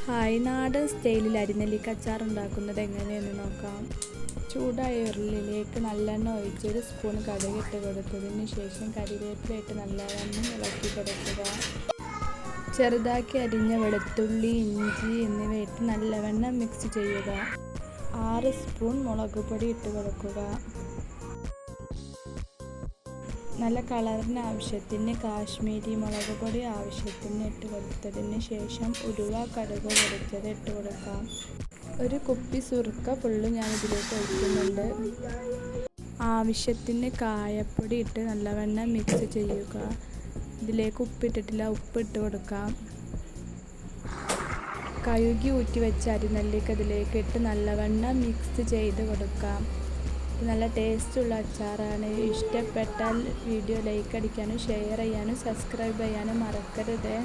Hi, നാടൻ സ്റ്റൈലിൽ അരിനെല്ലിക്ക അച്ചാർ ഉണ്ടാക്കുന്നത് എങ്ങനെയെന്ന് നോക്കാം. ചൂടായ ഉരുളിയിലേക്ക് നല്ലെണ്ണ ഒഴിച്ച് 1 സ്പൂൺ കടുക് ഇട്ട് കൊടുത്തതിന് ശേഷം കറിവേപ്പില ഇട്ട് നല്ലവണ്ണം ഇളക്കി കൊടുക്കുക. ചെറുതാക്കി അരിഞ്ഞ വെളുത്തുള്ളി, ഇഞ്ചി എന്നിവ ഇട്ട് നല്ലവണ്ണം മിക്സ് ചെയ്യുക. 6 സ്പൂൺ മുളക് പൊടി ഇട്ട് കൊടുക്കുക. നല്ല കളറിന് ആവശ്യത്തിന് കാശ്മീരി മുളക് പൊടി ആവശ്യത്തിന് ഇട്ട് കൊടുത്തതിന് ശേഷം ഉലുവ, കടുക് പൊടിച്ചത് ഇട്ട് കൊടുക്കാം. 1 കുപ്പി സുർക്ക ഫുള്ള് ഞാൻ ഇതിലേക്ക് ഒഴിക്കുന്നുണ്ട്. ആവശ്യത്തിന് കായപ്പൊടി ഇട്ട് നല്ലവണ്ണം മിക്സ് ചെയ്യുക. ഇതിലേക്ക് ഉപ്പിട്ടിട്ടില്ല, ഉപ്പ് ഇട്ട് കൊടുക്കാം. കഴുകി ഊറ്റി വെച്ച അരിനെല്ലിക്ക ഇതിലേക്ക് ഇട്ട് നല്ലവണ്ണം മിക്സ് ചെയ്ത് കൊടുക്കാം. നല്ല ടേസ്റ്റുള്ള അച്ചാറാണ്. ഇഷ്ടപ്പെട്ടാൽ വീഡിയോ ലൈക്ക് അടിക്കാനും ഷെയർ ചെയ്യാനും സബ്സ്ക്രൈബ് ചെയ്യാനും മറക്കരുത്.